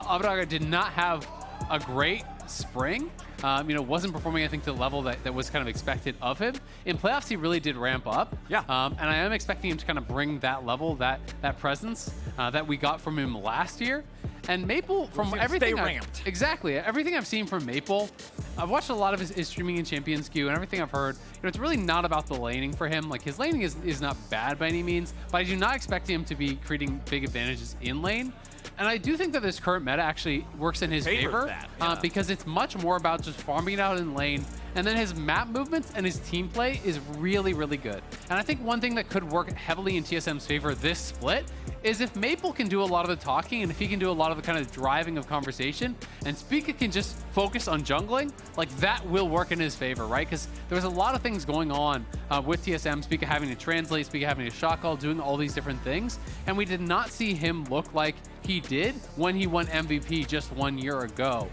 Abbeddage did not have a great spring. Wasn't performing, I think, to the level that was kind of expected of him. In playoffs, he really did ramp up. Yeah. And I am expecting him to kind of bring that level, that presence that we got from him last year. And Maple, from everything everything I've seen from Maple, I've watched a lot of his streaming in Champions Queue, and everything I've heard, it's really not about the laning for him. Like, his laning is not bad by any means, but I do not expect him to be creating big advantages in lane. And I do think that this current meta actually works in his favor because it's much more about just farming it out in lane. And then his map movements and his team play is really, really good. And I think one thing that could work heavily in TSM's favor this split is if Maple can do a lot of the talking and if he can do a lot of the kind of driving of conversation and Spica can just focus on jungling, like that will work in his favor, right? Because there was a lot of things going on with TSM, Spica having to translate, Spica having to shot call, doing all these different things. And we did not see him look like he did when he won MVP just 1 year ago.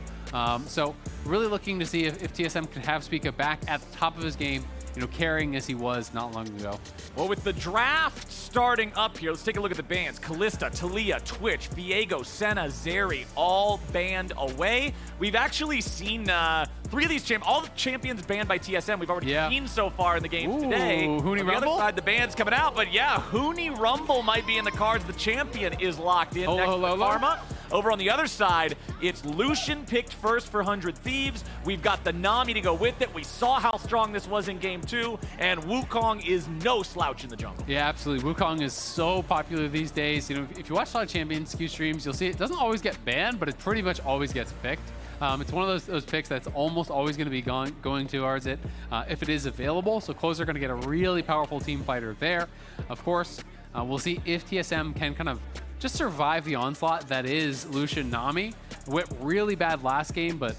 So really looking to see if TSM can have Spica back at the top of his game, carrying as he was not long ago. Well, with the draft starting up here, let's take a look at the bans. Kalista, Taliyah, Twitch, Viego, Senna, Zeri, all banned away. We've actually seen 3 of these all the champions banned by TSM. We've already seen so far in the game today. Huni On the Rumble? other side, the bans coming out, but yeah, Huni Rumble might be in the cards. The champion is locked in next to Karma. Over on the other side, it's Lucian picked first for 100 Thieves. We've got the Nami to go with it. We saw how strong this was in game 2, and Wukong is no slouch in the jungle. Yeah, absolutely. Wukong is so popular these days. If you watch a lot of Champions Q streams, you'll see it doesn't always get banned, but it pretty much always gets picked. It's one of those picks that's almost always going to be going towards it if it is available. So Closer are going to get a really powerful team fighter there. Of course, we'll see if TSM can kind of just survive the onslaught that is Lucian Nami. Went really bad last game, but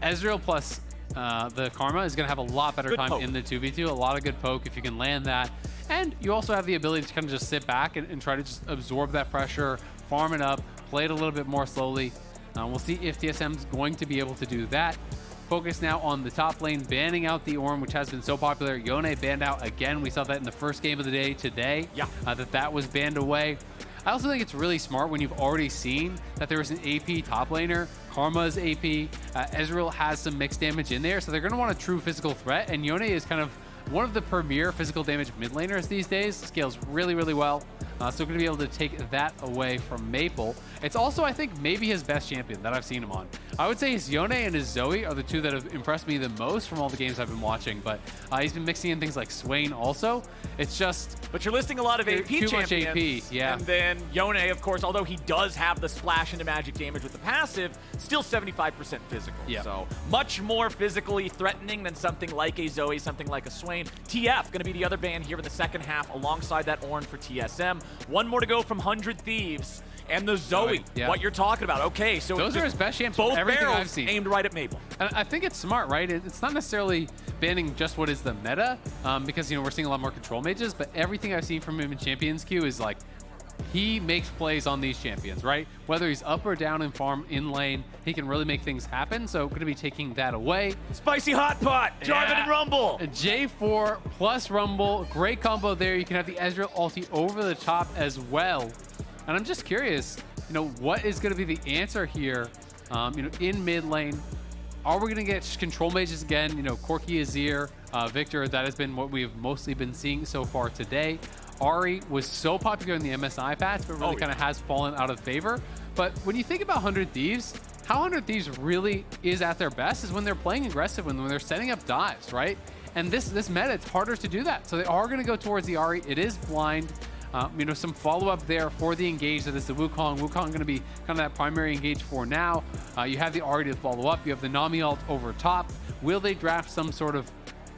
Ezreal plus the Karma is going to have a lot better time in the 2v2. A lot of good poke if you can land that. And you also have the ability to kind of just sit back and try to just absorb that pressure, farm it up, play it a little bit more slowly. We'll see if TSM's going to be able to do that. Focus now on the top lane, banning out the Ornn, which has been so popular. Yone banned out again. We saw that in the first game of the day today, that was banned away. I also think it's really smart when you've already seen that there was an AP top laner, Karma's AP, Ezreal has some mixed damage in there, so they're going to want a true physical threat, and Yone is kind of one of the premier physical damage mid laners these days. Scales really, really well. So going to be able to take that away from Maple. It's also, I think, maybe his best champion that I've seen him on. I would say his Yone and his Zoe are the two that have impressed me the most from all the games I've been watching, but he's been mixing in things like Swain also. It's just... But you're listing a lot of AP champions. Too much AP, yeah. And then Yone, of course, although he does have the splash into magic damage with the passive, still 75% physical. Yeah. So much more physically threatening than something like a Zoe, something like a Swain. TF going to be the other ban here in the second half alongside that Ornn for TSM. One more to go from 100 Thieves. And the Zoe, what you're talking about. Okay, so those are his best champs. Both everything barrels I've seen. aimed right at Maple. And I think it's smart, right? It's not necessarily banning just what is the meta, because we're seeing a lot more control mages. But everything I've seen from him in Champions Queue is like he makes plays on these champions, right? Whether he's up or down in farm in lane, he can really make things happen. So going to be taking that away. Spicy hot pot, Jarvan and Rumble. A J4 plus Rumble, great combo there. You can have the Ezreal ulti over the top as well. And I'm just curious, what is going to be the answer here, in mid lane? Are we going to get control mages again? Corki, Azir, Victor, that has been what we've mostly been seeing so far today. Ahri was so popular in the MSI patch, but really kind of has fallen out of favor. But when you think about 100 Thieves, how 100 Thieves really is at their best is when they're playing aggressive, when they're setting up dives, right? And this meta, it's harder to do that. So they are going to go towards the Ahri. It is blind. Some follow-up there for the engage. That is the Wukong. Wukong going to be kind of that primary engage for now. You have the Ahri to follow up. You have the Nami ult over top. Will they draft some sort of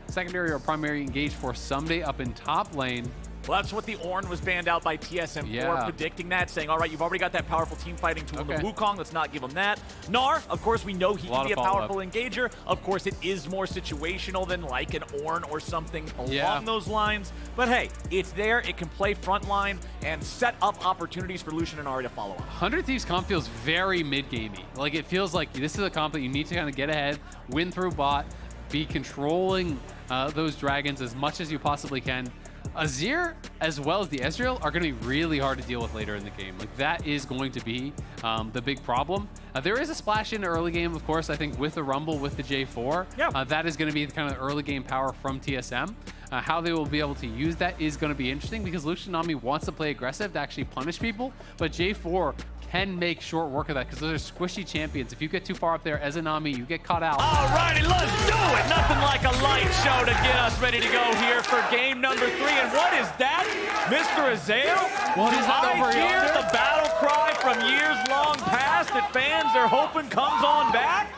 secondary or primary engage for Ssumday up in top lane? Well, that's what the Ornn was banned out by TSM for, predicting that, saying, all right, you've already got that powerful team fighting tool in the Wukong, let's not give him that. Gnar, of course, we know he can be a powerful engager. Of course, it is more situational than like an Ornn or something along those lines. But hey, it's there, it can play frontline and set up opportunities for Lucian and Ahri to follow up. 100 Thieves comp feels very mid-gamey. Like, it feels like this is a comp that you need to kind of get ahead, win through bot, be controlling those dragons as much as you possibly can. Azir as well as the Ezreal are going to be really hard to deal with later in the game. Like, that is going to be the big problem. There is a splash in the early game, of course, I think with the Rumble, with the J4. Yeah. That is going to be the kind of early game power from TSM. How they will be able to use that is going to be interesting because Lucian Nami wants to play aggressive to actually punish people, but J4 can make short work of that because those are squishy champions. If you get too far up there as a Nami, you get caught out. Alrighty, let's do it! Nothing like a light show to get us ready to go here for game number 3. And what is that? Mr. Azael? What is that over hear yonder? the battle cry from years long past that fans are hoping comes on back?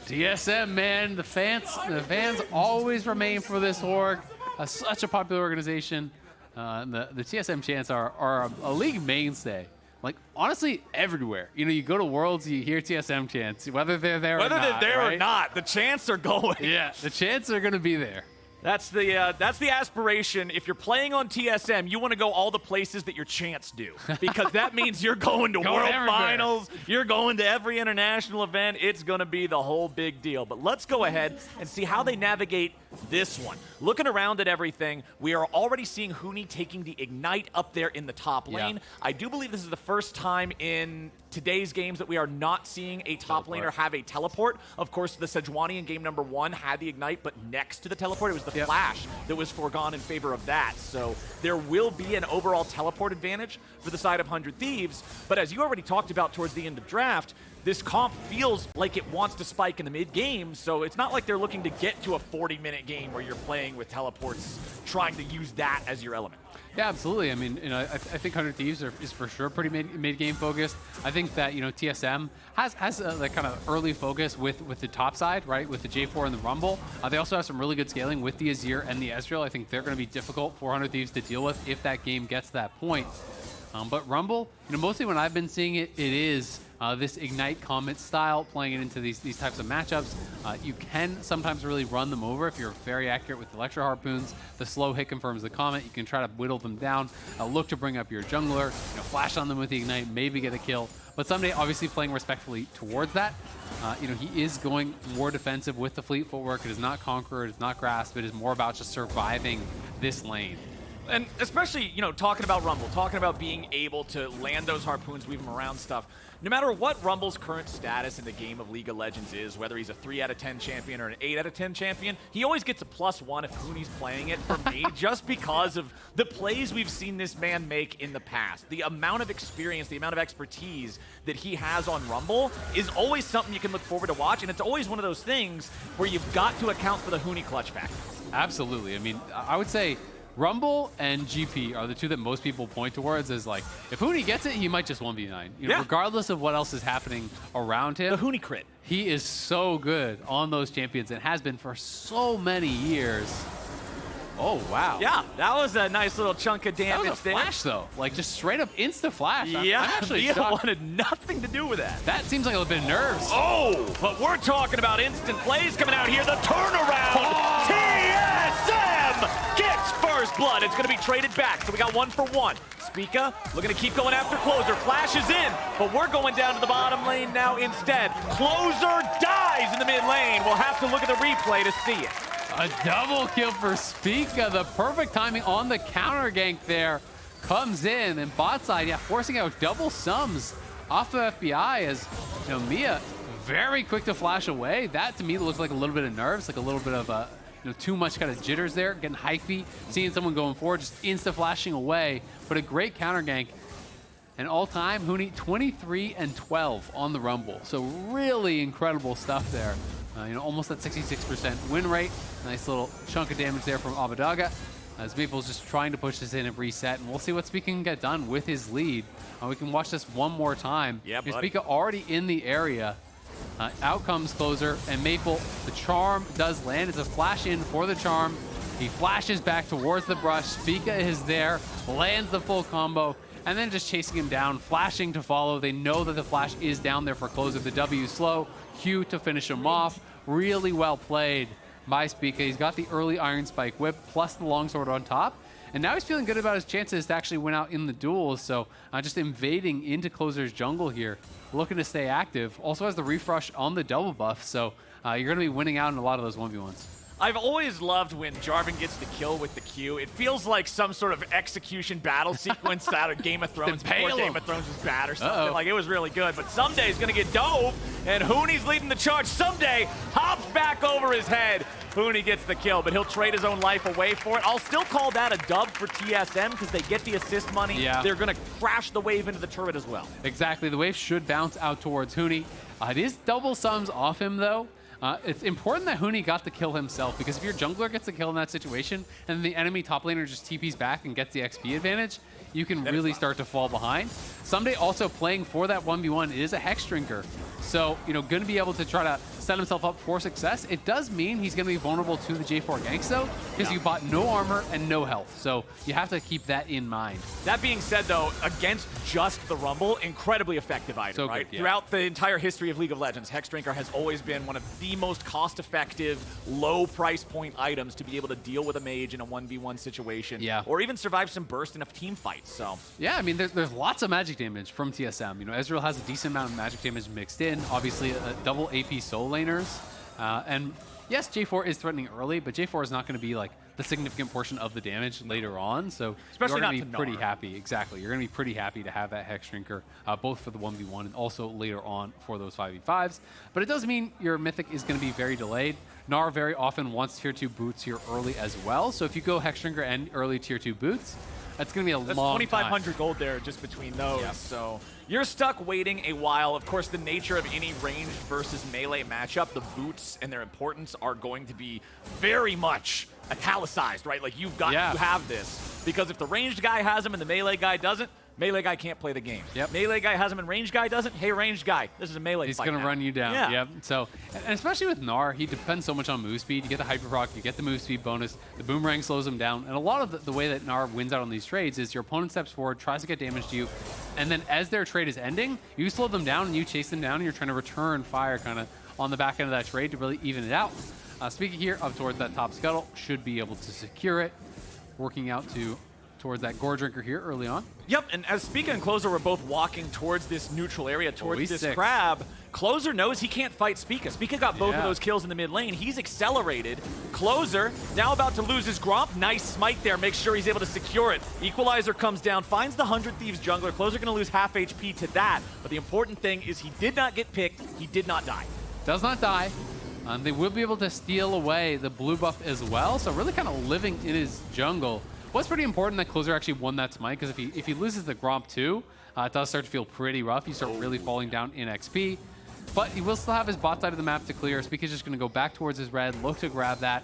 TSM, man, the fans always remain for this org. Such a popular organization. The TSM chants are a league mainstay. Like, honestly, everywhere. You know, you go to Worlds, you hear TSM chants, whether they're there or not. Whether they're there right? or not, the chants are going. Yeah, the chants are going to be there. That's the aspiration. If you're playing on TSM, you want to go all the places that your chants do, because that means you're going to World Finals, you're going to every international event. It's going to be the whole big deal. But let's go ahead and see how they navigate this one. Looking around at everything, we are already seeing Huni taking the Ignite up there in the top lane. Yeah. I do believe this is the first time in today's games that we are not seeing a top laner have a teleport. Of course, the Sejuani in game number 1 had the Ignite, but next to the teleport, it was the Flash that was foregone in favor of that. So there will be an overall teleport advantage for the side of 100 Thieves. But as you already talked about towards the end of draft, this comp feels like it wants to spike in the mid-game, so it's not like they're looking to get to a 40-minute game where you're playing with teleports, trying to use that as your element. Yeah, absolutely. I mean, you know, I think 100 Thieves is for sure pretty mid-game focused. I think that, you know, TSM has that kind of early focus with the top side, right, with the J4 and the Rumble. They also have some really good scaling with the Azir and the Ezreal. I think they're going to be difficult for 100 Thieves to deal with if that game gets to that point. But Rumble, you know, mostly when I've been seeing it, it is this Ignite Comet style, playing it into these types of matchups. You can sometimes really run them over if you're very accurate with Electro Harpoons. The slow hit confirms the Comet. You can try to whittle them down, look to bring up your jungler, you know, flash on them with the Ignite, maybe get a kill. But Ssumday obviously playing respectfully towards that. You know, he is going more defensive with the fleet footwork. It is not Conqueror, it is not Grasp, it is more about just surviving this lane. And especially, you know, talking about Rumble, talking about being able to land those harpoons, weave them around stuff. No matter what Rumble's current status in the game of League of Legends is, whether he's a 3 out of 10 champion or an 8 out of 10 champion, he always gets a +1 if Huni's playing it for me, just because of the plays we've seen this man make in the past. The amount of experience, the amount of expertise that he has on Rumble is always something you can look forward to watch, and it's always one of those things where you've got to account for the Huni clutch factor. Absolutely. I mean, I would say Rumble and GP are the two that most people point towards as, like, if Huni gets it, he might just 1v9. You know, regardless of what else is happening around him. The Huni crit. He is so good on those champions and has been for so many years. Oh, wow. Yeah, that was a nice little chunk of damage there. That was a flash, though. Like, just straight up insta-flash. Yeah, I'm actually Via shocked. wanted nothing to do with that. That seems like a little bit of nerves. Oh, but we're talking about instant plays coming out here. The turnaround. Oh. TSM gets first blood. It's going to be traded back, so we got 1 for 1. Spica looking to keep going after Closer. Flashes in, but we're going down to the bottom lane now instead. Closer dies in the mid lane. We'll have to look at the replay to see it. A double kill for Spica. The perfect timing on the counter gank there comes in. And bot side, yeah, forcing out double sums off of FBI as, you know, Mia very quick to flash away. That to me looks like a little bit of nerves, like a little bit of you know, too much kind of jitters there, getting hyphy, seeing someone going forward, just insta flashing away. But a great counter gank. And all time, Huni 23 and 12 on the Rumble. So really incredible stuff there. You know, almost that 66% win rate. Nice little chunk of damage there from Abeddage, as Maple's just trying to push this in and reset. And we'll see what Spica can get done with his lead. We can watch this one more time. Yeah, Spica already in the area. Out comes Closer, and Maple, the charm does land. It's a flash in for the charm. He flashes back towards the brush. Spica is there, lands the full combo, and then just chasing him down, flashing to follow. They know that the flash is down there for Closer. The W slow, Q to finish him off. Really well played by Spica. He's got the early Iron Spike whip plus the longsword on top. And now he's feeling good about his chances to actually win out in the duels. So just invading into Closer's jungle here, looking to stay active. Also has the refresh on the double buff. So you're going to be winning out in a lot of those 1v1s. I've always loved when Jarvan gets the kill with the Q. It feels like some sort of execution battle sequence out of Game of Thrones before Game of Thrones was bad or something. Like, it was really good. But Ssumday is going to get dove, and Huni's leading the charge. Ssumday hops back over his head. Huni gets the kill, but he'll trade his own life away for it. I'll still call that a dub for TSM because they get the assist money. Yeah. They're going to crash the wave into the turret as well. Exactly. The wave should bounce out towards Huni. It is double sums off him, though. It's important that Huni got the kill himself, because if your jungler gets the kill in that situation and the enemy top laner just TPs back and gets the XP advantage, you can really start to fall behind. Ssumday also playing for that 1v1 is a Hex Drinker. So, you know, going to be able to try to set himself up for success. It does mean he's going to be vulnerable to the J4 ganks, though, because you bought no armor and no health. So you have to keep that in mind. That being said, though, against just the Rumble, incredibly effective item, So right? good, yeah. Throughout the entire history of League of Legends, Hex Drinker has always been one of the most cost-effective, low price point items to be able to deal with a mage in a 1v1 situation, or even survive some burst in a team fight. So yeah, I mean, there's lots of magic damage from TSM. You know, Ezreal has a decent amount of magic damage mixed in. Obviously, double AP solo laners. And yes, J4 is threatening early, but J4 is not going to be like the significant portion of the damage later on. So especially you're going to be not pretty happy. Exactly. You're going to be pretty happy to have that Hex Drinker, both for the 1v1 and also later on for those 5v5s. But it does mean your Mythic is going to be very delayed. Gnar very often wants tier 2 boots here early as well. So if you go Hex Drinker and early tier 2 boots, that's going to be a long 2,500 gold there just between those. Yep. So you're stuck waiting a while. Of course, the nature of any ranged versus melee matchup, the boots and their importance are going to be very much italicized, right? Like, you've got to have this. Because if the ranged guy has them and the melee guy doesn't, melee guy can't play the game. Yep. Melee guy has him and ranged guy doesn't. Hey, ranged guy, this is a melee He's fight going to now. run you down. Yeah. Yep. So, and especially with Gnar, he depends so much on move speed. You get the hyper proc, you get the move speed bonus, the boomerang slows him down. And a lot of the way that Gnar wins out on these trades is your opponent steps forward, tries to get damage to you, and then as their trade is ending, you slow them down and you chase them down, and you're trying to return fire kind of on the back end of that trade to really even it out. Spica here up towards that top scuttle should be able to secure it, working out towards that Gore Drinker here early on. Yep, and as Spica and Closer were both walking towards this neutral area, towards this 6. crab, Closer knows he can't fight Spica. Spica got both of those kills in the mid lane. He's accelerated. Closer now about to lose his Gromp. Nice smite there. Makes sure he's able to secure it. Equalizer comes down, finds the 100 Thieves jungler. Closer going to lose half HP to that. But the important thing is he did not get picked. He did not die. Does not die. They will be able to steal away the blue buff as well. So really kind of living in his jungle. What's pretty important that Closer actually won that smite, because if he loses the Gromp too, it does start to feel pretty rough. You start really falling down in XP. But he will still have his bot side of the map to clear. Spica's just going to go back towards his red, look to grab that.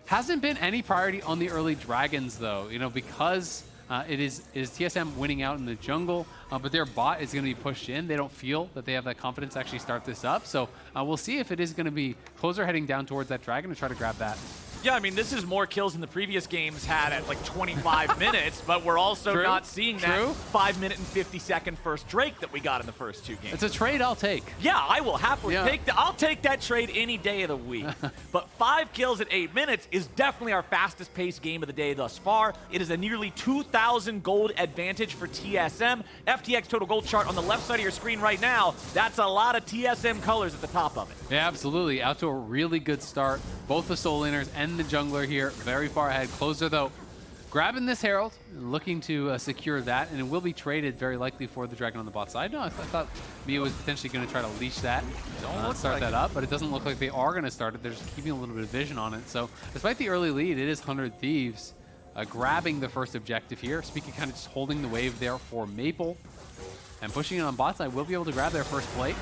Hasn't been any priority on the early dragons, though, you know, because it is TSM winning out in the jungle, but their bot is going to be pushed in. They don't feel that they have that confidence to actually start this up. So we'll see if it is going to be Closer heading down towards that dragon to try to grab that. Yeah, I mean, this is more kills than the previous games had at like 25 minutes, but we're also not seeing that 5 minute and 50-second first Drake that we got in the first 2 games. It's a trade I'll take. Yeah, I will happily take that. I'll take that trade any day of the week. But 5 kills at 8 minutes is definitely our fastest paced game of the day thus far. It is a nearly 2,000 gold advantage for TSM. FTX total gold chart on the left side of your screen right now. That's a lot of TSM colors at the top of it. Yeah, absolutely. Out to a really good start. Both the soul laners and the jungler here very far ahead. Closer, though, grabbing this Herald, looking to secure that, and it will be traded very likely for the dragon on the bot side. No, I thought Mia was potentially going to try to leash that, start that up, but it doesn't look like they are going to start it. They're just keeping a little bit of vision on it. So despite the early lead, it is 100 Thieves grabbing the first objective here. Spica kind of just holding the wave there for Maple, and pushing it on bot side. Will be able to grab their first plate.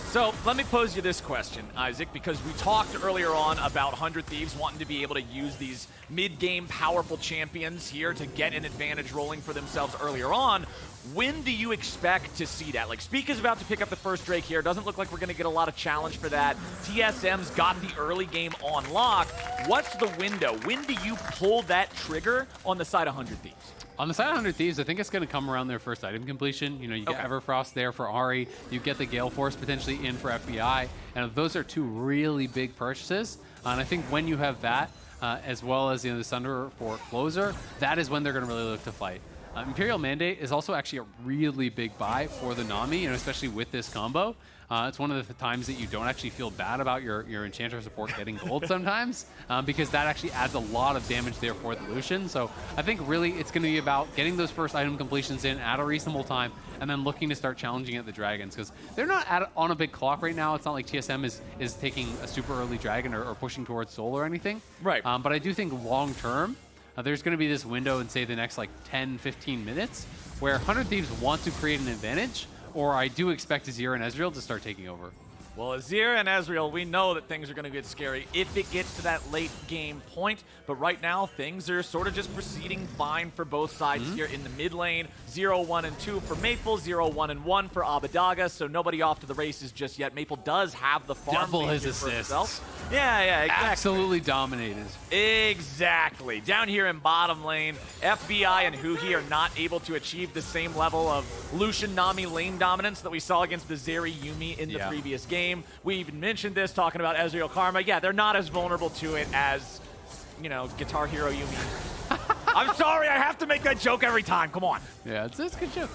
So let me pose you this question, Isaac, because we talked earlier on about 100 Thieves wanting to be able to use these mid-game powerful champions here to get an advantage rolling for themselves earlier on. When do you expect to see that? Like, Spica's about to pick up the first Drake here. Doesn't look like we're going to get a lot of challenge for that. TSM's got the early game on lock. What's the window? When do you pull that trigger on the side of 100 Thieves? On the side of 100 Thieves, I think it's going to come around their first item completion. You know, you get Everfrost there for Ahri. You get the Gale Force potentially in for FBI. And those are 2 really big purchases. And I think when you have that, as well as the Sunder for Closer, that is when they're going to really look to fight. Imperial Mandate is also actually a really big buy for the Nami, especially with this combo. It's one of the times that you don't actually feel bad about your Enchanter support getting gold sometimes, because that actually adds a lot of damage there for the Lucian. So I think really it's going to be about getting those first item completions in at a reasonable time, and then looking to start challenging at the dragons, because they're not on a big clock right now. It's not like TSM is taking a super early dragon or pushing towards Soul or anything. Right. But I do think long term, there's going to be this window in, say, the next like 10, 15 minutes where 100 Thieves want to create an advantage, or I do expect Azir and Ezreal to start taking over. Well, Azir and Ezreal, we know that things are going to get scary if it gets to that late game point. But right now, things are sort of just proceeding fine for both sides here in the mid lane. 0, 1, and 2 for Maple, 0, 1, and 1 for Abeddage. So nobody off to the races just yet. Maple does have the farm. Double his assists. Yeah, exactly. Absolutely dominated. Exactly. Down here in bottom lane, FBI and Huhi are not able to achieve the same level of Lucian Nami lane dominance that we saw against the Zeri Yuumi in the previous game. We even mentioned this, talking about Ezreal Karma. Yeah, they're not as vulnerable to it as, Guitar Hero Yuumi. I'm sorry, I have to make that joke every time. Come on. Yeah, it's a good joke.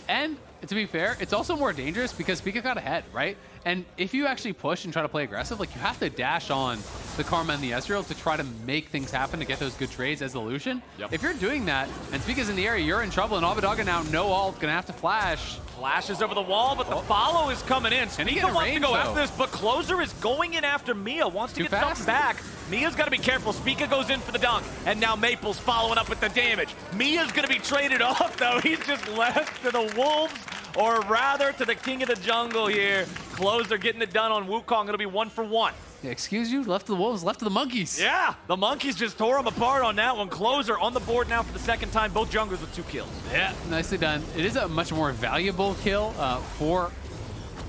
And to be fair, it's also more dangerous because Spica got ahead, right? And if you actually push and try to play aggressive, like, you have to dash on the Karma and the Ezreal to try to make things happen to get those good trades as the Lucian. If you're doing that and Spica's in the area, you're in trouble, and Abeddage now no ult, gonna have to flash. Flashes over the wall, but the follow is coming in. Spica wants to go after this, but Closer is going in after Mia, wants to get something back. Mia's got to be careful. Spica goes in for the dunk, and now Maple's following up with the damage. Mia's going to be traded off, though. He's just left to the Wolves, or rather to the King of the Jungle here. Closer getting it done on Wukong. It'll be 1 for 1. Yeah, excuse you? Left to the Wolves, left to the Monkeys. Yeah, the Monkeys just tore him apart on that one. Closer on the board now for the second time. Both junglers with 2 kills. Yeah, nicely done. It is a much more valuable kill for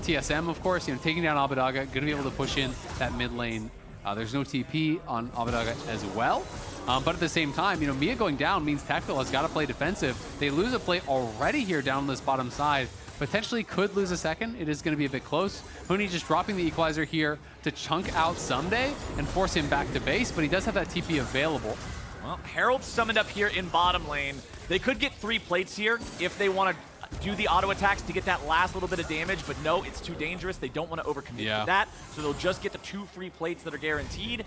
TSM, of course. Taking down Abeddage, going to be able to push in that mid lane. There's no TP on Abeddage as well. But at the same time, Mia going down means Tactical has got to play defensive. They lose a play already here down this bottom side. Potentially could lose a second. It is going to be a bit close. Huni just dropping the equalizer here to chunk out Ssumday and force him back to base, but he does have that TP available. Well, Herald summoned up here in bottom lane. They could get 3 plates here if they want to do the auto attacks to get that last little bit of damage, but no, it's too dangerous. They don't want to overcommit to that, so they'll just get the 2 free plates that are guaranteed.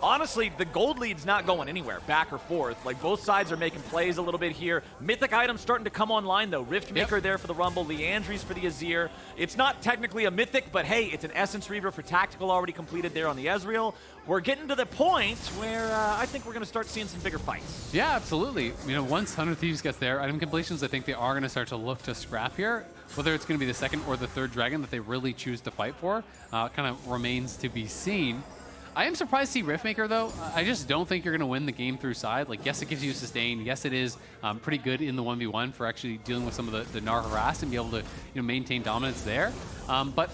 Honestly, the gold lead's not going anywhere, back or forth. Like, both sides are making plays a little bit here. Mythic items starting to come online, though. Riftmaker there for the Rumble, Leandry's for the Azir. It's not technically a Mythic, but hey, it's an Essence Reaver for Tactical already completed there on the Ezreal. We're getting to the point where I think we're going to start seeing some bigger fights. Yeah, absolutely. Once 100 Thieves gets their item completions, I think they are going to start to look to scrap here. Whether it's going to be the second or the third dragon that they really choose to fight for kind of remains to be seen. I am surprised to see Riftmaker, though. I just don't think you're going to win the game through side. Like, yes, it gives you sustain. Yes, it is pretty good in the 1v1 for actually dealing with some of the Gnar harass and be able to maintain dominance there. But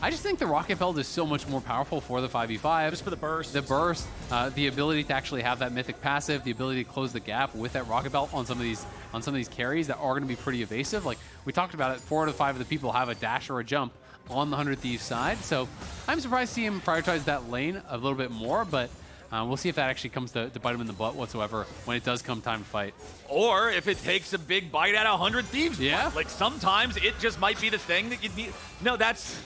I just think the Rocket Belt is so much more powerful for the 5v5. Just for the burst. The burst, the ability to actually have that Mythic passive, the ability to close the gap with that Rocket Belt on some of these carries that are going to be pretty evasive. Like, we talked about it, 4 out of 5 of the people have a dash or a jump on the 100 Thieves side. So I'm surprised to see him prioritize that lane a little bit more, but we'll see if that actually comes to bite him in the butt whatsoever when it does come time to fight. Or if it takes a big bite out of 100 Thieves. Yeah. Like, sometimes it just might be the thing that you need. No, that's...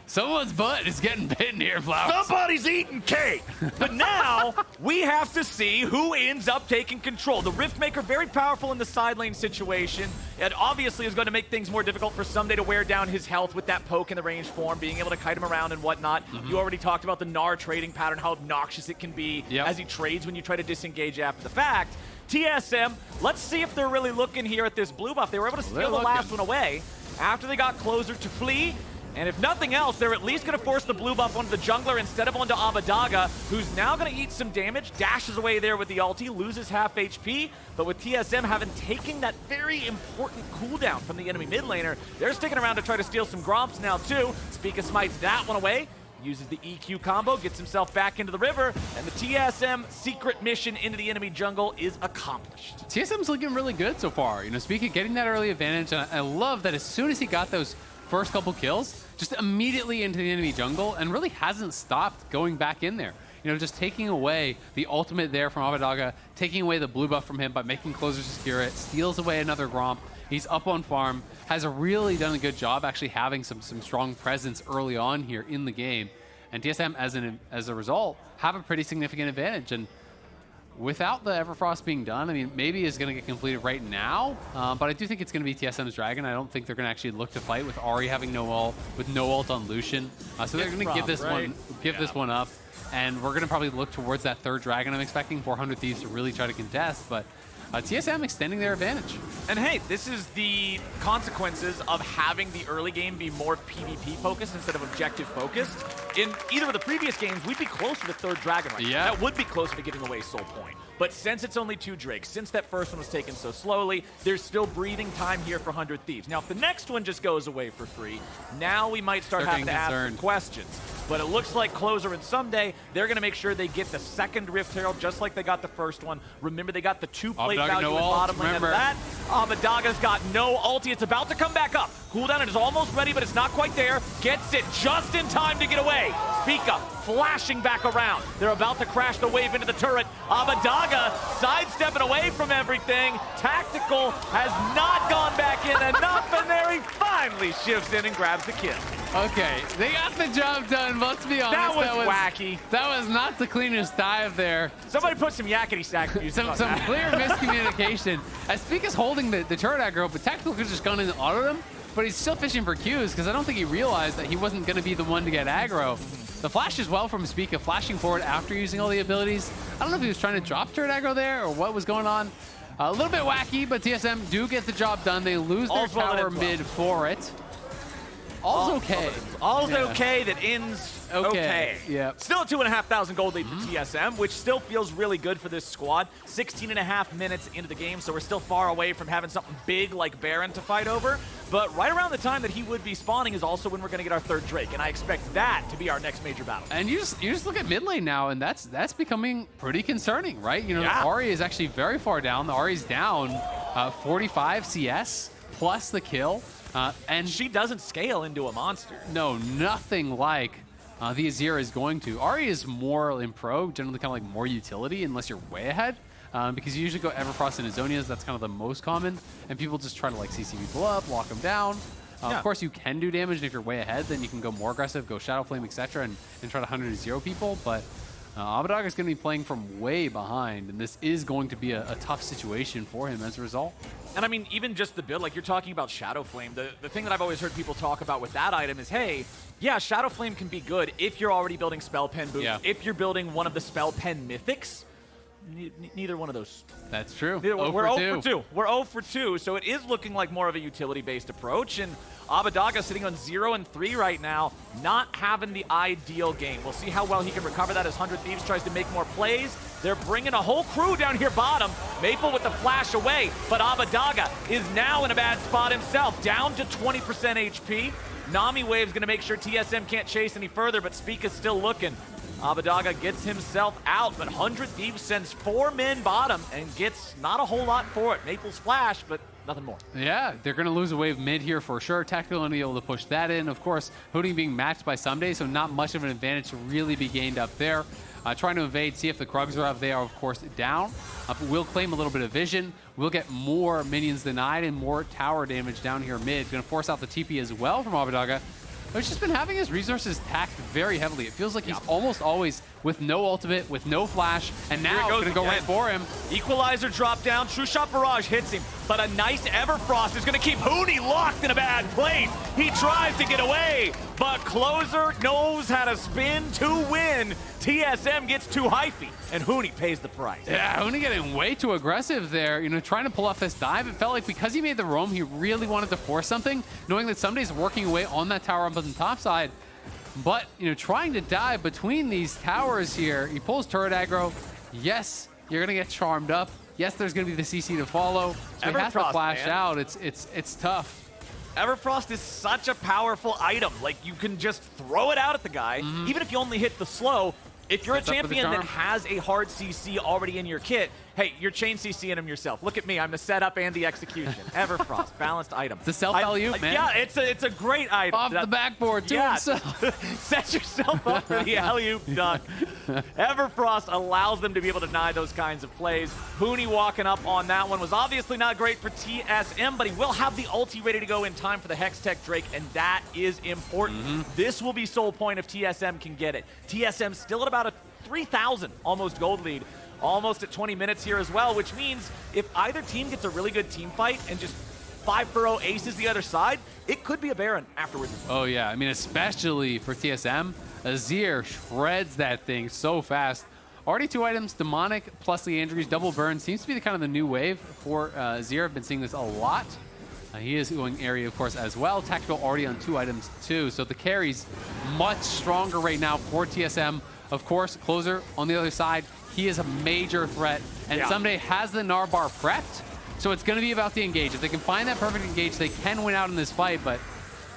Someone's butt is getting bitten here, Flowers. Somebody's eating cake. But now we have to see who ends up taking control. The Riftmaker, very powerful in the side lane situation. It obviously is going to make things more difficult for Ssumday to wear down his health with that poke in the range form, being able to kite him around and whatnot. You already talked about the Gnar trading pattern, how obnoxious it can be as he trades when you try to disengage after the fact. TSM, let's see if they're really looking here at this blue buff. They were able to steal the last one away after they got Closer to flee. And if nothing else, they're at least going to force the blue buff onto the jungler instead of onto Abeddage, who's now going to eat some damage, dashes away there with the ulti, loses half HP, but with TSM having taken that very important cooldown from the enemy mid laner, they're sticking around to try to steal some Gromps now too. Spica smites that one away, uses the EQ combo, gets himself back into the river, and the TSM secret mission into the enemy jungle is accomplished. TSM's looking really good so far. Spica getting that early advantage, and I love that as soon as he got those first couple kills, just immediately into the enemy jungle and really hasn't stopped going back in there. You know, just taking away the ultimate there from Abbeddage, taking away the blue buff from him by making closers secure it, steals away another Gromp. He's up on farm, has really done a good job actually having some strong presence early on here in the game. And TSM, as a result, have a pretty significant advantage. And without the Everfrost being done, I mean, maybe it's going to get completed right now, but I do think it's going to be TSM's Dragon. I don't think they're going to actually look to fight with Ahri having no ult, with no ult on Lucian. So they're going to give this this one up, and we're going to probably look towards that third Dragon. I'm expecting 400 Thieves to really try to contest, but TSM extending their advantage. And hey, this is the consequences of having the early game be more PvP focused instead of objective focused. In either of the previous games, we'd be closer to third Dragon right now. That would be closer to giving away Soul Point. But since it's only 2 Drakes, since that first one was taken so slowly, there's still breathing time here for 100 Thieves. Now, if the next one just goes away for free, now we might start having to ask some questions. But it looks like Closer and Ssumday, they're going to make sure they get the second Rift Herald just like they got the first one. Remember, they got the 2 plate value in bottom lane of that. Abbeddage's got no ulti. It's about to come back up. Cooldown is almost ready, but it's not quite there. Gets it just in time to get away. Spica flashing back around. They're about to crash the wave into the turret. Abbedage sidestepping away from everything. Tactical has not gone back in enough, and there he finally shifts in and grabs the kill. Okay, they got the job done, let's be honest. That was wacky. That was not the cleanest dive there. Somebody put some yakety sack music on some that. clear miscommunication. As Spica's holding the turret aggro, but Tactical could just gone in and autoed him, but he's still fishing for Qs because I don't think he realized that he wasn't going to be the one to get aggro. The flash as well from Spica, flashing forward after using all the abilities. I don't know if he was trying to drop turret aggro there or what was going on. A little bit wacky, but TSM do get the job done. They lose their tower mid for it. All's okay. All's okay that ends okay. Yeah. Still a 2,500 gold lead for TSM, which still feels really good for this squad. 16.5 minutes into the game, so we're still far away from having something big like Baron to fight over. But right around the time that he would be spawning is also when we're going to get our third Drake, and I expect that to be our next major battle. And you just look at mid lane now, and that's becoming pretty concerning, right? You know, Ahri is actually very far down. The Ahri's down 45 CS plus the kill. And she doesn't scale into a monster. No, nothing like the Azir is going to. Ahri is more in pro, generally kind of like more utility unless you're way ahead. Because you usually go Everfrost and Azonias, that's kind of the most common. And people just try to like CC people up, lock them down. Of course, you can do damage, and if you're way ahead, then you can go more aggressive, go Shadow Flame, etc., and try to 100-0 people. But Abbeddage is going to be playing from way behind, and this is going to be a tough situation for him as a result. And I mean, even just the build, like you're talking about Shadow Flame, the thing that I've always heard people talk about with that item is, hey, yeah, Shadow Flame can be good if you're already building Spell Pen boots, if you're building one of the Spell Pen mythics. Neither one of those. That's true. We're 0 for 2. We're 0 for 2, so it is looking like more of a utility-based approach, and Abbedage sitting on 0 and 3 right now, not having the ideal game. We'll see how well he can recover that as 100 Thieves tries to make more plays. They're bringing a whole crew down here bottom. Maple with the flash away, but Abbedage is now in a bad spot himself, down to 20% HP. Nami wave's going to make sure TSM can't chase any further, but Spica's still looking. Abbedage gets himself out, but 100 Thieves sends 4 men bottom and gets not a whole lot for it. Maple's flash, but nothing more. Yeah, they're going to lose a wave mid here for sure. Tactical going to be able to push that in. Of course, Huni being matched by Ssumday, so not much of an advantage to really be gained up there. Trying to evade, see if the Krugs are up. They are, of course, down. But we'll claim a little bit of vision. We'll get more minions denied and more tower damage down here mid. Going to force out the TP as well from Abbedage. But he's just been having his resources taxed very heavily. It feels like he's almost always with no ultimate, with no flash, and now going to go right for him. Equalizer drop down, True Shot Barrage hits him, but a nice Everfrost is going to keep Huni locked in a bad place. He tries to get away, but Closer knows how to spin to win. TSM gets too hyphy, and Huni pays the price. Yeah, Huni getting way too aggressive there, you know, trying to pull off this dive. It felt like because he made the roam, he really wanted to force something, knowing that Ssumday's working away on that tower up on the top side. But, you know, trying to dive between these towers here, he pulls turret aggro. Yes, you're going to get charmed up. Yes, there's going to be the CC to follow. So he has to flash out. It's tough. Everfrost is such a powerful item. Like, you can just throw it out at the guy. Even if you only hit the slow, If you're a champion that has a hard CC already in your kit, hey, you're chain CCing him yourself. Look at me, I'm the setup and the execution. Everfrost, balanced item. It's a self-alley-oop, man. Yeah, it's a great item. Off the backboard to himself. Set yourself up for the alley-oop dunk. Everfrost allows them to be able to deny those kinds of plays. Huni walking up on that one was obviously not great for TSM, but he will have the ulti ready to go in time for the Hextech Drake, and that is important. This will be sole point if TSM can get it. TSM still at about a 3,000 almost gold lead. Almost at 20 minutes here as well, which means if either team gets a really good team fight and just 5-0 aces the other side, it could be a Baron afterwards. Oh yeah, I mean, especially for TSM, Azir shreds that thing so fast. Already 2 items, Demonic plus Leandry's double burn seems to be the kind of the new wave for Azir. I've been seeing this a lot. He is going area, of course, as well. Tactical already on 2 items too, so the carry's much stronger right now for TSM. Of course, Closer on the other side, he is a major threat, and Ssumday has the Gnar bar prepped, so it's going to be about the engage. If they can find that perfect engage, they can win out in this fight, but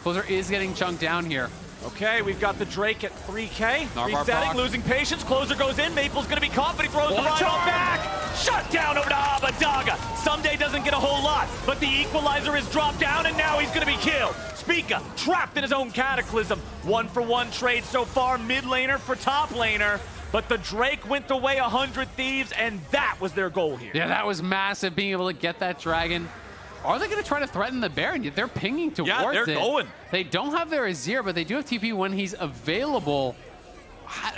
Closer is getting chunked down here. Okay, we've got the Drake at 3K. Gnar bar resetting, proc. losing patience. Closer goes in. Maple's going to be caught, but he throws the ride on back. Shut down over to Abbeddage. Ssumday doesn't get a whole lot, but the equalizer is dropped down, and now he's going to be killed. Spica trapped in his own cataclysm. 1-for-1 trade so far, mid laner for top laner. But the Drake went away 100 Thieves, and that was their goal here. Yeah, that was massive, being able to get that dragon. Are they going to try to threaten the Baron? They're pinging towards it. Yeah, they're going. They don't have their Azir, but they do have TP when he's available.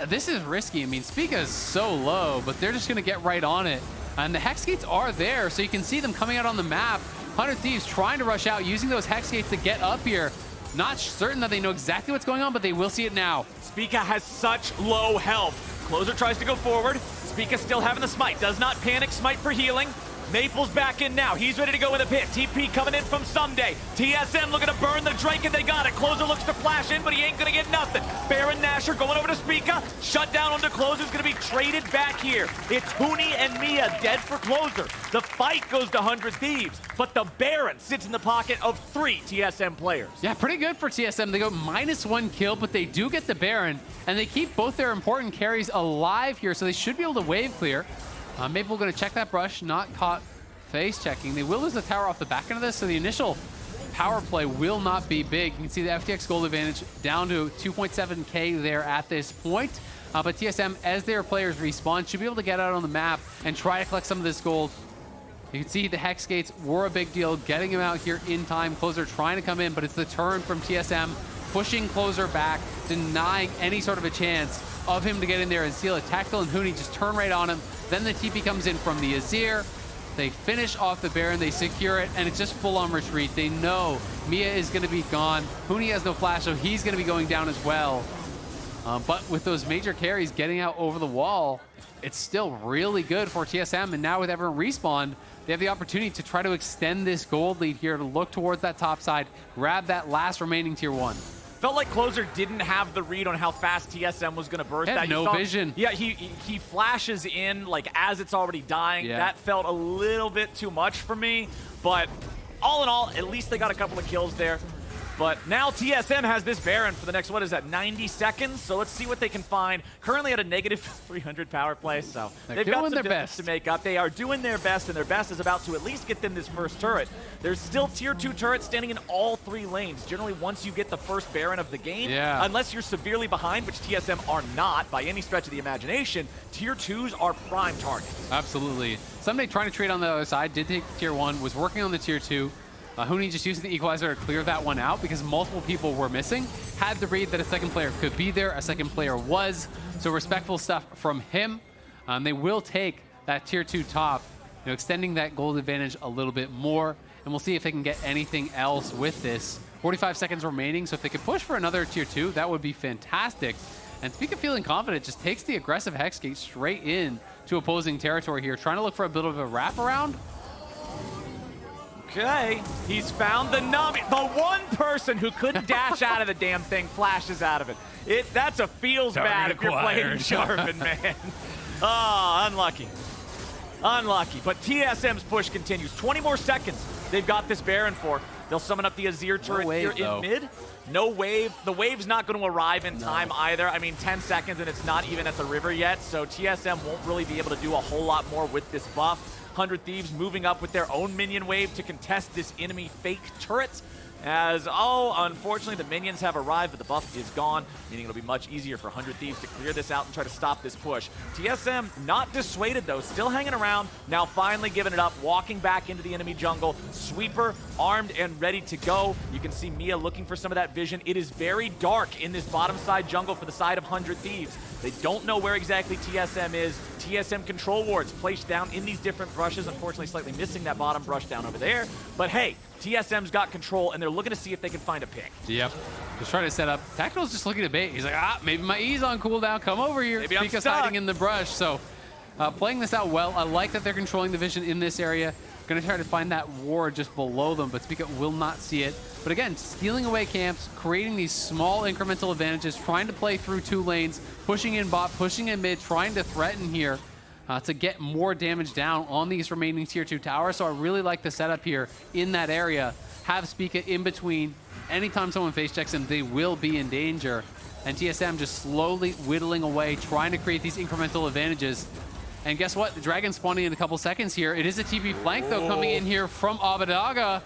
This is risky. I mean, Spica is so low, but they're just going to get right on it. And the Hex Gates are there, so you can see them coming out on the map. 100 Thieves trying to rush out, using those Hex Gates to get up here. Not certain that they know exactly what's going on, but they will see it now. Spica has such low health. Closer tries to go forward. Spica still having the smite. Does not panic. Smite for healing. Maple's back in now. He's ready to go in the pit. TP coming in from Ssumday. TSM looking to burn the Drake, and they got it. Closer looks to flash in, but he ain't going to get nothing. Baron Nashor going over to Spica. Shut down onto Closer's going to be traded back here. It's Huni and Mia dead for Closer. The fight goes to 100 Thieves, but the Baron sits in the pocket of 3 TSM players. Yeah, pretty good for TSM. They go -1 kill, but they do get the Baron, and they keep both their important carries alive here, so they should be able to wave clear. Maple going to check that brush, not caught face checking. They will lose the tower off the back end of this, so the initial power play will not be big. You can see the FTX gold advantage down to 2.7K there at this point. But TSM, as their players respawn, should be able to get out on the map and try to collect some of this gold. You can see the Hex Gates were a big deal, getting him out here in time. Closer trying to come in, but it's the turn from TSM, pushing Closer back, denying any sort of a chance of him to get in there and steal it. Tactical and Huni just turn right on him. Then the TP comes in from the Azir. They finish off the Baron, they secure it, and it's just full-on retreat. They know Mia is going to be gone. Huni has no flash, so he's going to be going down as well. But with those major carries getting out over the wall, it's still really good for TSM. And now with everyone respawned, they have the opportunity to try to extend this gold lead here, to look towards that top side, grab that last remaining tier 1. Felt like Closer didn't have the read on how fast TSM was going to burst. Had no vision. Yeah, he flashes in like as it's already dying. Yeah. That felt a little bit too much for me. But all in all, at least they got a couple of kills there. But now TSM has this Baron for the next, what is that, 90 seconds? So let's see what they can find. Currently at a negative 300 power play, so they've got some distance to make up. They are doing their best, and their best is about to at least get them this first turret. There's still tier 2 turrets standing in all 3 lanes. Generally, once you get the first Baron of the game, unless you're severely behind, which TSM are not by any stretch of the imagination, tier 2s are prime targets. Absolutely. Ssumday trying to trade on the other side, did take tier 1, was working on the tier 2. Huni just using the equalizer to clear that one out because multiple people were missing. Had the read that a second player could be there. A second player was. So respectful stuff from him. They will take that tier 2 top, extending that gold advantage a little bit more. And we'll see if they can get anything else with this. 45 seconds remaining, so if they could push for another tier 2, that would be fantastic. And Spica feeling confident, just takes the aggressive Hex Gate straight in to opposing territory here, trying to look for a bit of a wraparound. Okay, he's found the Nami. The one person who couldn't dash out of the damn thing flashes out of it. That's a feels bad if you're playing Jarvan, man. Oh, unlucky. Unlucky. But TSM's push continues. 20 more seconds. they've got this Baron for. They'll summon up the Azir turret here in mid. No wave. The wave's not going to arrive in time either. I mean, 10 seconds and it's not even at the river yet, so TSM won't really be able to do a whole lot more with this buff. 100 Thieves moving up with their own minion wave to contest this enemy fake turret. As, unfortunately, the minions have arrived, but the buff is gone, meaning it'll be much easier for 100 Thieves to clear this out and try to stop this push. TSM not dissuaded, though, still hanging around, now finally giving it up, walking back into the enemy jungle. Sweeper, armed and ready to go. You can see Mia looking for some of that vision. It is very dark in this bottom side jungle for the side of 100 Thieves. They don't know where exactly TSM is. TSM control wards placed down in these different brushes. Unfortunately, slightly missing that bottom brush down over there. But hey, TSM's got control, and they're looking to see if they can find a pick. Yep. Just trying to set up. Tactical's just looking to bait. He's like, maybe my E's on cooldown. Come over here. Maybe Spica's hiding in the brush. So playing this out well. I like that they're controlling the vision in this area. Going to try to find that ward just below them, but Spica will not see it. But again, stealing away camps, creating these small incremental advantages, trying to play through 2 lanes, pushing in bot, pushing in mid, trying to threaten here to get more damage down on these remaining tier 2 towers. So I really like the setup here in that area. Have Spica in between. Anytime someone face checks him, they will be in danger. And TSM just slowly whittling away, trying to create these incremental advantages. And guess what? The Dragon's spawning in a couple seconds here. It is a TP flank, though, coming in here from Abbeddage.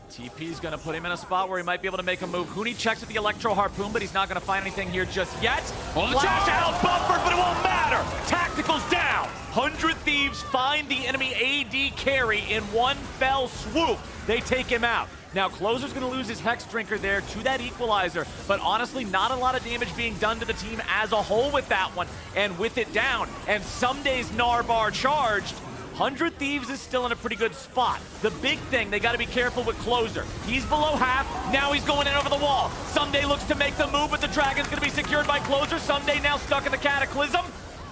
TP's going to put him in a spot where he might be able to make a move. Huni checks with the Electro Harpoon, but he's not going to find anything here just yet. Flash out, buffered, but it won't matter. Tactical's down. 100 Thieves find the enemy AD carry in one fell swoop. They take him out. Now, Closer's going to lose his Hex Drinker there to that Equalizer, but honestly, not a lot of damage being done to the team as a whole with that one. And with it down, and Ssumday's Gnar bar charged, 100 Thieves is still in a pretty good spot. The big thing, they got to be careful with Closer. He's below half, now he's going in over the wall. Ssumday looks to make the move, but the Dragon's going to be secured by Closer. Ssumday now stuck in the Cataclysm.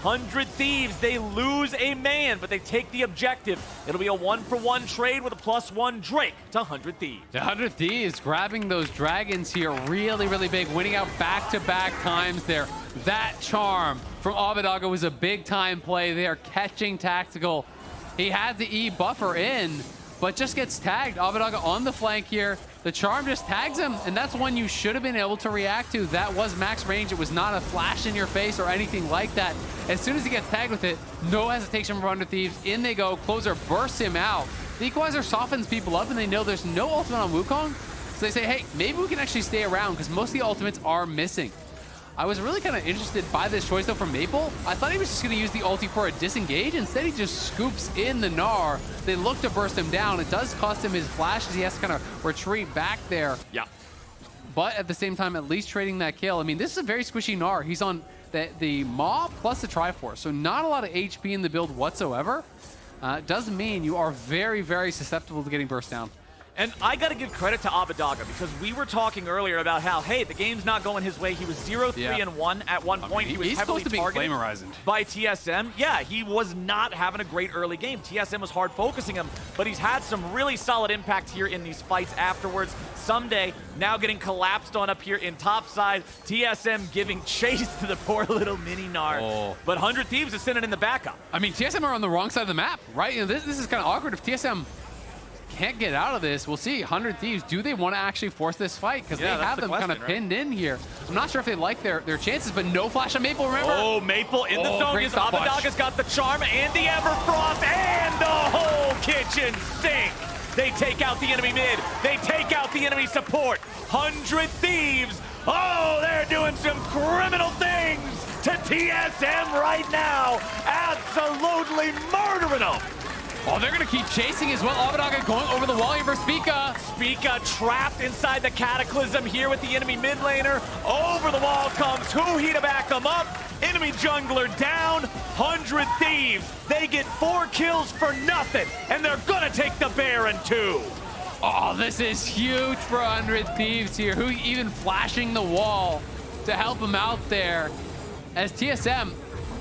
100 Thieves, they lose a man, but they take the objective. It'll be a 1-for-1 trade with a +1 Drake to 100 Thieves. The 100 Thieves grabbing those dragons here really, really big, winning out back-to-back times there. That charm from Abbeddage was a big-time play there, catching Tactical. He had the E buffer in, but just gets tagged. Abbeddage on the flank here. The charm just tags him, and that's one you should have been able to react to. That was max range. It was not a flash in your face or anything like that. As soon as he gets tagged with it, no hesitation from 100 Thieves. In they go. Closer bursts him out. The Equalizer softens people up, and they know there's no ultimate on Wukong. So they say, hey, maybe we can actually stay around because most of the ultimates are missing. I was really kind of interested by this choice, though, from Maple. I thought he was just going to use the ulti for a disengage. Instead, he just scoops in the Gnar. They look to burst him down. It does cost him his flash as he has to kind of retreat back there. Yeah. But at the same time, at least trading that kill. I mean, this is a very squishy Gnar. He's on the Maw plus the Triforce, so not a lot of HP in the build whatsoever. Does mean you are very, very susceptible to getting burst down. And I got to give credit to Abbeddage because we were talking earlier about how, hey, the game's not going his way. He was 0-3-1 at one point. He was heavily targeted by TSM. Yeah, he was not having a great early game. TSM was hard focusing him, but he's had some really solid impact here in these fights afterwards. Ssumday now getting collapsed on up here in topside. TSM giving chase to the poor little mini Gnar. But 100 Thieves is sitting in the backup. I mean, TSM are on the wrong side of the map, right? You know, this is kind of awkward if TSM can't get out of this. We'll see. 100 Thieves, do they want to actually force this fight? Because they have them kind of pinned in here. I'm not sure if they like their chances, but no flash on Maple, remember? Oh, Maple in the zone. Abbeddage has got the charm and the Everfrost and the whole kitchen sink. They take out the enemy mid. They take out the enemy support. 100 Thieves. Oh, they're doing some criminal things to TSM right now. Absolutely murdering them. Oh, they're going to keep chasing as well. Abbeddage going over the wall here for Spica. Spica trapped inside the Cataclysm here with the enemy mid laner. Over the wall comes Huhi to back them up. Enemy jungler down. 100 Thieves. They get 4 kills for nothing, and they're going to take the Baron too. Oh, this is huge for 100 Thieves here. Huhi even flashing the wall to help him out there. As TSM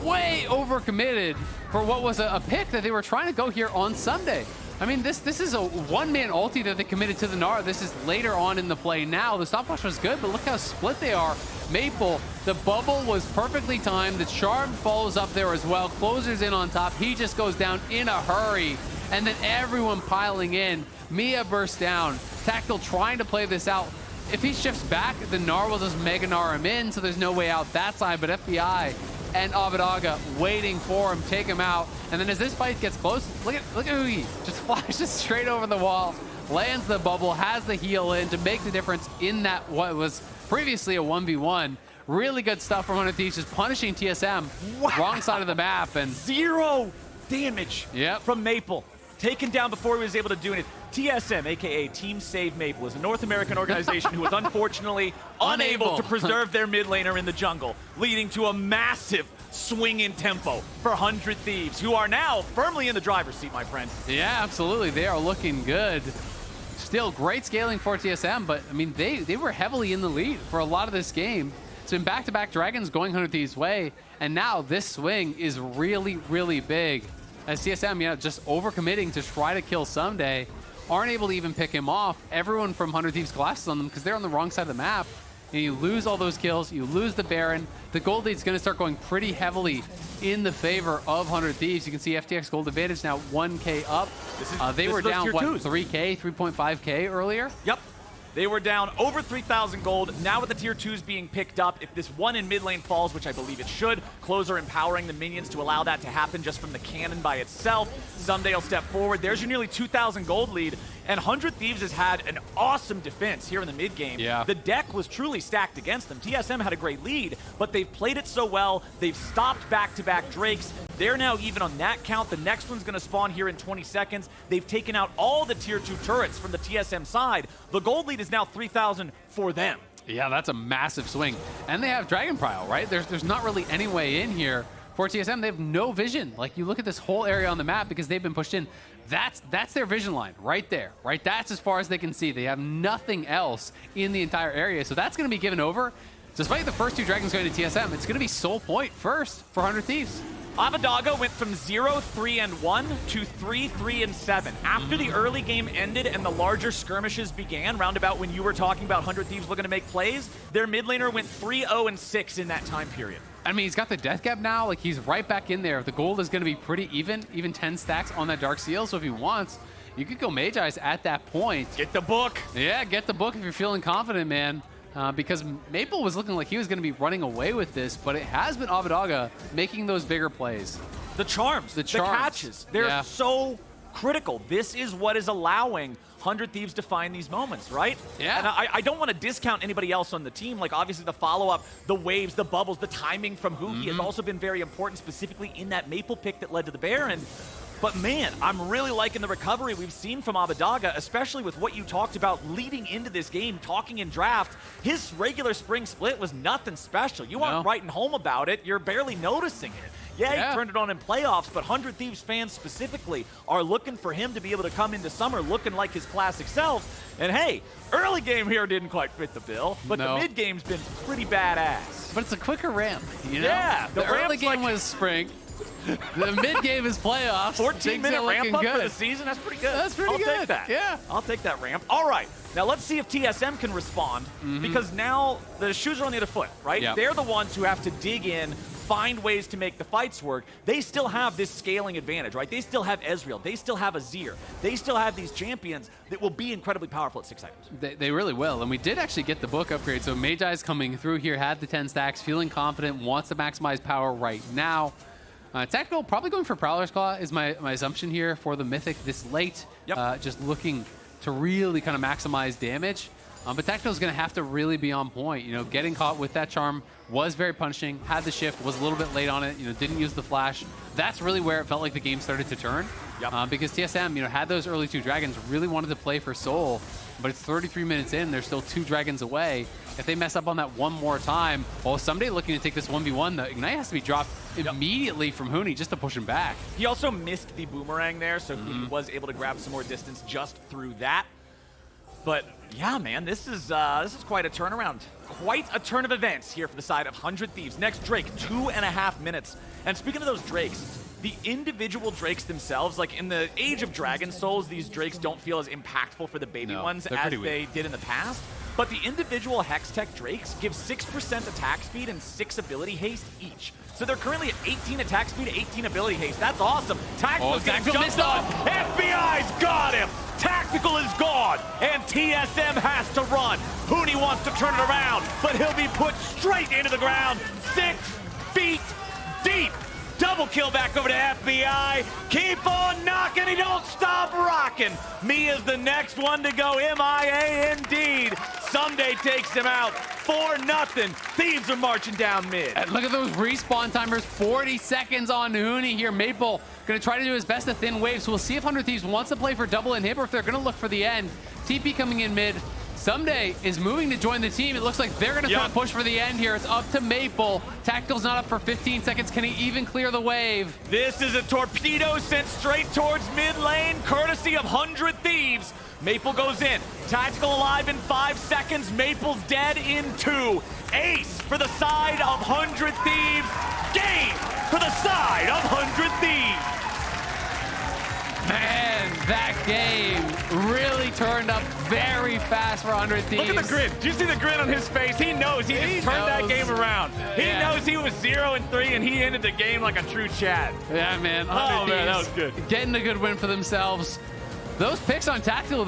way overcommitted for what was a pick that they were trying to go here on Ssumday. I mean, this is a one-man ulti that they committed to the Gnar. This is later on in the play now. The stopwatch was good, but look how split they are. Maple, the bubble was perfectly timed. The charm follows up there as well. Closer's in on top. He just goes down in a hurry. and then everyone piling in. Mia bursts down. Tactical trying to play this out. If he shifts back, the Gnar will just Mega Gnar him in, so there's no way out that side, but FBI and Abbeddage waiting for him, take him out. And then as this fight gets close, look at Huhi, just flashes straight over the wall, lands the bubble, has the heal in to make the difference in that what was previously a 1v1. Really good stuff from 100 Thieves, just punishing TSM. Wow. Wrong side of the map. And 0 damage from Maple. Taken down before he was able to do anything. TSM, aka Team Save Maple, is a North American organization who was unfortunately unable to preserve their mid laner in the jungle, leading to a massive swing in tempo for 100 Thieves, who are now firmly in the driver's seat, my friend. Yeah, absolutely. They are looking good. Still great scaling for TSM, but I mean, they were heavily in the lead for a lot of this game. It's been back-to-back dragons going 100 Thieves' way, and now this swing is really, really big. As TSM, just overcommitting to try to kill Ssumday, aren't able to even pick him off. Everyone from 100 Thieves collapses on them because they're on the wrong side of the map. And you lose all those kills, you lose the Baron. The gold lead's going to start going pretty heavily in the favor of 100 Thieves. You can see FTX gold advantage now 1K up. They were down, what, 3K, 3.5K earlier? Yep. They were down over 3,000 gold. Now with the tier 2s being picked up, if this one in mid lane falls, which I believe it should, Closer empowering the minions to allow that to happen just from the cannon by itself. Ssumday will step forward. There's your nearly 2,000 gold lead. And 100 Thieves has had an awesome defense here in the mid game. Yeah. The deck was truly stacked against them. TSM had a great lead, but they've played it so well. They've stopped back-to-back Drakes. They're now even on that count. The next one's going to spawn here in 20 seconds. They've taken out all the tier 2 turrets from the TSM side. The gold lead is now 3,000 for them. Yeah, that's a massive swing. And they have Dragon Prowl, right? There's not really any way in here. For TSM, they have no vision. Like, you look at this whole area on the map because they've been pushed in. That's their vision line right there, right? That's as far as they can see. They have nothing else in the entire area. So that's going to be given over. Despite the first 2 dragons going to TSM, it's going to be Soul Point first for 100 Thieves. Abbeddage went from 0-3-1 to 3-3-7. After the early game ended and the larger skirmishes began, roundabout when you were talking about 100 Thieves looking to make plays, their mid laner went 3-0-6 in that time period. I mean, he's got the death cap now. Like, he's right back in there. The gold is going to be pretty even 10 stacks on that Dark Seal. So if he wants, you could go Mage Eyes at that point. Get the book. Yeah, get the book if you're feeling confident, man. Because Maple was looking like he was going to be running away with this, but it has been Abbeddage making those bigger plays. The charms, the catches, they're so critical. This is what is allowing 100 Thieves to find these moments, right? Yeah. And I don't want to discount anybody else on the team. Like, obviously, the follow-up, the waves, the bubbles, the timing from Huhi has also been very important, specifically in that Maple pick that led to the Baron. But man, I'm really liking the recovery we've seen from Abbeddage, especially with what you talked about leading into this game, talking in draft. His regular spring split was nothing special. You aren't writing home about it. You're barely noticing it. Yeah, he turned it on in playoffs, but 100 Thieves fans specifically are looking for him to be able to come into summer looking like his classic self. And hey, early game here didn't quite fit the bill, but the mid game's been pretty badass. But it's a quicker ramp, you know? Yeah, the early game was spring. The mid game is playoffs. 14-minute ramp up for the season. That's pretty good. That's pretty good. I'll take that. Yeah. I'll take that ramp. All right. Now let's see if TSM can respond, because now the shoes are on the other foot, right? Yep. They're the ones who have to dig in, find ways to make the fights work. They still have this scaling advantage, right? They still have Ezreal. They still have Azir. They still have these champions that will be incredibly powerful at 6 items. They really will. And we did actually get the book upgrade. So Mage Eye's coming through here, had the 10 stacks, feeling confident, wants to maximize power right now. Tactical, probably going for Prowler's Claw is my assumption here for the Mythic this late. Yep. Just looking to really kind of maximize damage. But Tactical's going to have to really be on point. You know, getting caught with that charm was very punishing, had the shift, was a little bit late on it, you know, didn't use the flash. That's really where it felt like the game started to turn. Yep. Because TSM, you know, had those early 2 dragons, really wanted to play for Soul, but it's 33 minutes in, they're still 2 dragons away. If they mess up on that one more time, well, Ssumday looking to take this 1v1, the Ignite has to be dropped immediately from Huni just to push him back. He also missed the boomerang there, so he was able to grab some more distance just through that. But yeah, man, this is quite a turnaround. Quite a turn of events here for the side of 100 Thieves. Next Drake, 2.5 minutes. And speaking of those Drakes, the individual Drakes themselves, like in the Age of Dragon Souls, these Drakes don't feel as impactful for the baby ones as they did in the past. but the individual Hextech Drakes give 6% attack speed and 6 ability haste each. So they're currently at 18 attack speed, 18 ability haste. That's awesome. Tactical's getting jumped on. FBI's got him. Tactical is gone, and TSM has to run. Huni wants to turn it around, but he'll be put straight into the ground, 6 feet deep. Double kill back over to FBI. Keep on knocking, he don't stop rocking. Me is the next one to go, MIA indeed. Ssumday takes him out, 4-0. Thieves are marching down mid. And look at those respawn timers, 40 seconds on Huni here. Maple gonna try to do his best to thin waves. So we'll see if 100 Thieves wants to play for double inhib or if they're gonna look for the end. TP coming in mid. Ssumday is moving to join the team. It looks like they're going to try to push for the end here. It's up to Maple. Tactical's not up for 15 seconds. Can he even clear the wave? This is a torpedo sent straight towards mid lane, courtesy of 100 Thieves. Maple goes in. Tactical alive in 5 seconds. Maple's dead in 2. Ace for the side of 100 Thieves. Game for the side of 100 Thieves. Man, that game really turned up very fast for 100 Thieves. Look at the grin. Do you see the grin on his face? He knows he just turned that game around. He knows he was 0-3 and he ended the game like a true Chad. Yeah, man. 100 Thieves man, that was good. Getting a good win for themselves. Those picks on Tactical,